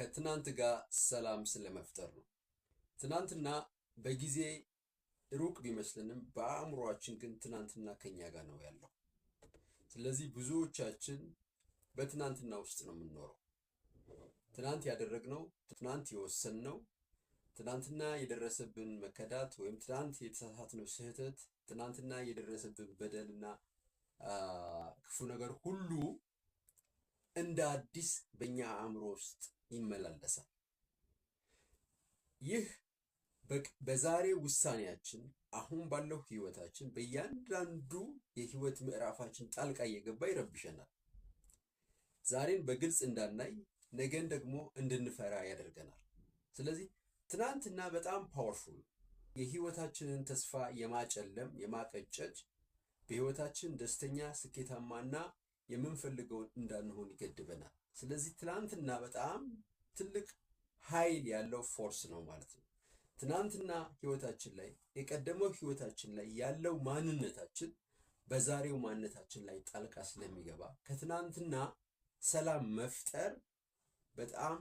ከትናንት ጋር ሰላም ስለመፍጠር ነው። ትናንትና በጊዜ ሩቅ ቢመስልንም በአእምሮአችን ግን ትናንትና ከኛ ጋር ነው ያለው። ስለዚህ ብዙዎቻችን በትናንትና ውስጥ ነው የምንኖረው። ትናንት ያደረግነው፣ ትናንት የወሰንነው፣ ትናንትና የደረሰብን መከዳት ወይም ትናንት የተሳሳትነው ስህተት፣ ትናንትና የደረሰብን በደልና ክፉ ነገር ሁሉ እንደ አዲስ በእኛ አእምሮ ውስጥ ይመላለሳል። ይህ በዛሬ ውሳኔያችን አሁን ባለው ህይወታችን በእያንዳንዱ የህይወት ምዕራፋችን ጣልቃ እየገባ ይረብሸናል። ዛሬን በግልጽ እንዳናይ፣ ነገን ደግሞ እንድንፈራ ያደርገናል። ስለዚህ ትናንትና በጣም ፓወርፉል የህይወታችንን ተስፋ የማጨለም የማቀጨጭ፣ በህይወታችን ደስተኛ ስኬታማና የምንፈልገውን እንዳንሆን ይገድበናል። ስለዚህ ትናንትና በጣም ትልቅ ኃይል ያለው ፎርስ ነው ማለት ነው። ትናንትና ህይወታችን ላይ የቀደመው ህይወታችን ላይ ያለው ማንነታችን በዛሬው ማንነታችን ላይ ጣልቃ ስለሚገባ ከትናንትና ሰላም መፍጠር በጣም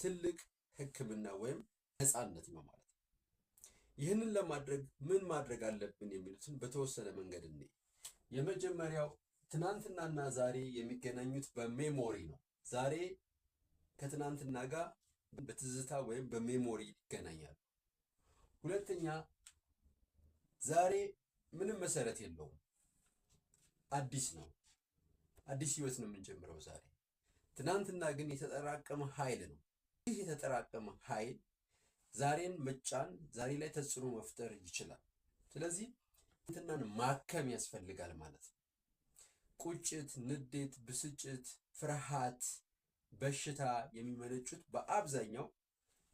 ትልቅ ህክምና ወይም ነፃነት ነው ማለት ነው። ይህንን ለማድረግ ምን ማድረግ አለብን የሚሉትን በተወሰነ መንገድ እንይ። የመጀመሪያው ትናንትናና ዛሬ የሚገናኙት በሜሞሪ ነው። ዛሬ ከትናንትና ጋር በትዝታ ወይም በሜሞሪ ይገናኛሉ። ሁለተኛ፣ ዛሬ ምንም መሰረት የለውም፣ አዲስ ነው። አዲስ ህይወት ነው የምንጀምረው ዛሬ። ትናንትና ግን የተጠራቀመ ኃይል ነው። ይህ የተጠራቀመ ኃይል ዛሬን መጫን፣ ዛሬ ላይ ተጽዕኖ መፍጠር ይችላል። ስለዚህ ትናንትናን ማከም ያስፈልጋል ማለት ነው። ቁጭት፣ ንዴት፣ ብስጭት፣ ፍርሃት፣ በሽታ የሚመነጩት በአብዛኛው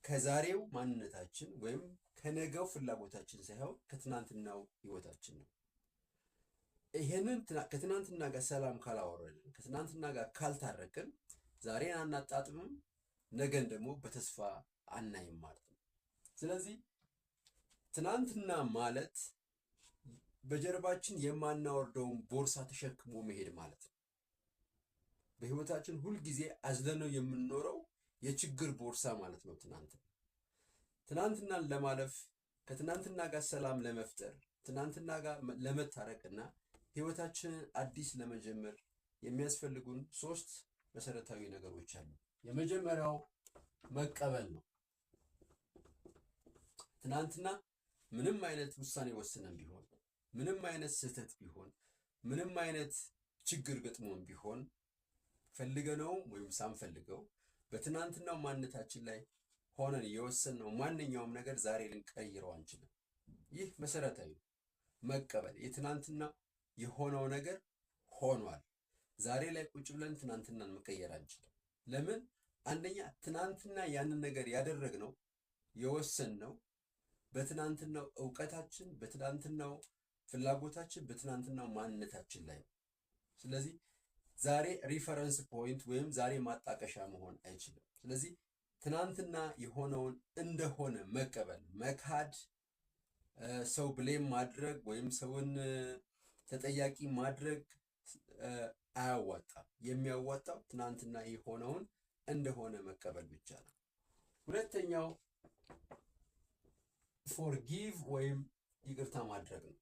ከዛሬው ማንነታችን ወይም ከነገው ፍላጎታችን ሳይሆን ከትናንትናው ህይወታችን ነው። ይሄንን ከትናንትና ጋር ሰላም ካላወረድን፣ ከትናንትና ጋር ካልታረቅን ዛሬን አናጣጥምም፣ ነገን ደግሞ በተስፋ አናይም ማለት ነው። ስለዚህ ትናንትና ማለት በጀርባችን የማናወርደውን ቦርሳ ተሸክሞ መሄድ ማለት ነው። በህይወታችን ሁልጊዜ አዝለነው የምንኖረው የችግር ቦርሳ ማለት ነው። ትናንትናን ለማለፍ፣ ከትናንትና ጋር ሰላም ለመፍጠር፣ ትናንትና ጋር ለመታረቅና ህይወታችንን አዲስ ለመጀመር የሚያስፈልጉን 3 መሰረታዊ ነገሮች አሉ። የመጀመሪያው መቀበል ነው። ትናንትና ምንም አይነት ውሳኔ ወስነን ቢሆን፣ ምንም አይነት ስህተት ቢሆን፣ ምንም አይነት ችግር ገጥሞን ቢሆን፣ ፈልገነው ወይም ሳንፈልገው በትናንትናው ማንነታችን ላይ ሆነን የወሰንነው ማንኛውም ነገር ዛሬ ልንቀይረው አንችልም። ይህ መሰረታዊ መቀበል። የትናንትና የሆነው ነገር ሆኗል። ዛሬ ላይ ቁጭ ብለን ትናንትናን መቀየር አንችልም። ለምን? አንደኛ ትናንትና ያንን ነገር ያደረግነው የወሰንነው በትናንትናው እውቀታችን፣ በትናንትናው ፍላጎታችን፣ በትናንትናው ማንነታችን ላይ ነው። ስለዚህ ዛሬ ሪፈረንስ ፖይንት ወይም ዛሬ ማጣቀሻ መሆን አይችልም። ስለዚህ ትናንትና የሆነውን እንደሆነ መቀበል፣ መካድ፣ ሰው ብሌም ማድረግ ወይም ሰውን ተጠያቂ ማድረግ አያዋጣም። የሚያዋጣው ትናንትና የሆነውን እንደሆነ መቀበል ብቻ ነው። ሁለተኛው ፎርጊቭ ወይም ይቅርታ ማድረግ ነው።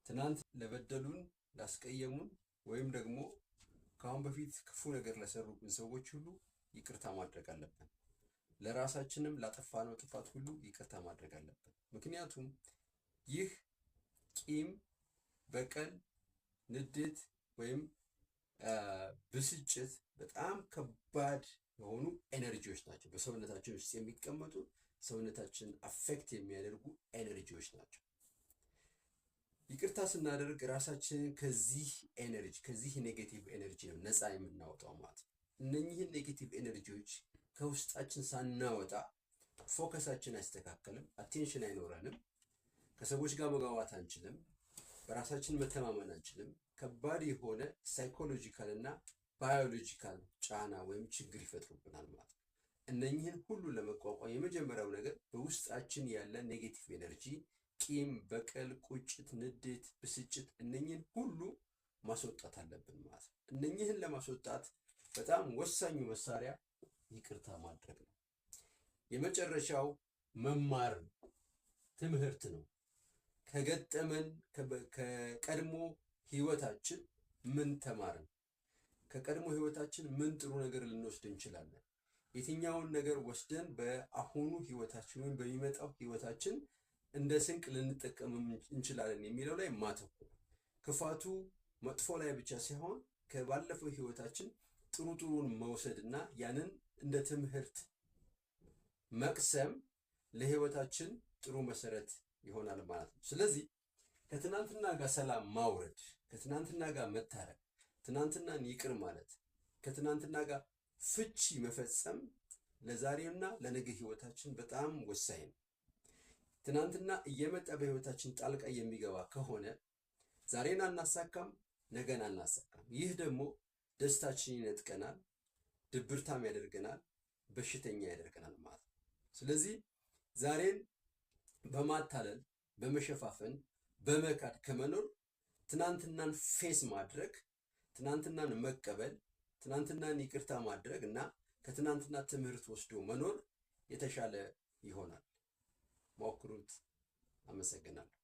ትናንት ለበደሉን፣ ላስቀየሙን ወይም ደግሞ ከአሁን በፊት ክፉ ነገር ለሰሩብን ሰዎች ሁሉ ይቅርታ ማድረግ አለብን። ለራሳችንም ላጠፋነው ጥፋት ሁሉ ይቅርታ ማድረግ አለብን። ምክንያቱም ይህ ቂም፣ በቀል፣ ንዴት ወይም ብስጭት በጣም ከባድ የሆኑ ኤነርጂዎች ናቸው። በሰውነታችን ውስጥ የሚቀመጡ ሰውነታችን አፌክት የሚያደርጉ ኤነርጂዎች ናቸው። ይቅርታ ስናደርግ ራሳችንን ከዚህ ኤነርጂ ከዚህ ኔጌቲቭ ኤነርጂ ነው ነፃ የምናወጣው ማለት ነው። እነኚህን ኔጌቲቭ ኤነርጂዎች ከውስጣችን ሳናወጣ ፎከሳችን አይስተካከልም፣ አቴንሽን አይኖረንም፣ ከሰዎች ጋር መግባባት አንችልም፣ በራሳችን መተማመን አንችልም። ከባድ የሆነ ሳይኮሎጂካል እና ባዮሎጂካል ጫና ወይም ችግር ይፈጥሩብናል ማለት ነው። እነኚህን ሁሉ ለመቋቋም የመጀመሪያው ነገር በውስጣችን ያለ ኔጌቲቭ ኤነርጂ ቂም፣ በቀል፣ ቁጭት፣ ንዴት፣ ብስጭት እነኚህን ሁሉ ማስወጣት አለብን ማለት ነው። እነኚህን ለማስወጣት በጣም ወሳኙ መሳሪያ ይቅርታ ማድረግ ነው። የመጨረሻው መማር ትምህርት ነው። ከገጠመን ከቀድሞ ህይወታችን ምን ተማርን? ከቀድሞ ህይወታችን ምን ጥሩ ነገር ልንወስድ እንችላለን? የትኛውን ነገር ወስደን በአሁኑ ህይወታችን ወይም በሚመጣው ህይወታችን እንደ ስንቅ ልንጠቀም እንችላለን የሚለው ላይ ማተኮር፣ ክፋቱ መጥፎ ላይ ብቻ ሳይሆን ከባለፈው ህይወታችን ጥሩ ጥሩን መውሰድና ያንን እንደ ትምህርት መቅሰም ለህይወታችን ጥሩ መሰረት ይሆናል ማለት ነው። ስለዚህ ከትናንትና ጋር ሰላም ማውረድ፣ ከትናንትና ጋር መታረቅ፣ ትናንትናን ይቅር ማለት፣ ከትናንትና ጋር ፍቺ መፈጸም ለዛሬና ለነገ ህይወታችን በጣም ወሳኝ ነው። ትናንትና እየመጣ በህይወታችን ጣልቃ የሚገባ ከሆነ ዛሬን አናሳካም፣ ነገን አናሳካም። ይህ ደግሞ ደስታችን ይነጥቀናል፣ ድብርታም ያደርገናል፣ በሽተኛ ያደርገናል ማለት ነው። ስለዚህ ዛሬን በማታለል በመሸፋፈን በመካድ ከመኖር ትናንትናን ፌስ ማድረግ፣ ትናንትናን መቀበል፣ ትናንትናን ይቅርታ ማድረግ እና ከትናንትና ትምህርት ወስዶ መኖር የተሻለ ይሆናል። ሞክሩት። አመሰግናለሁ።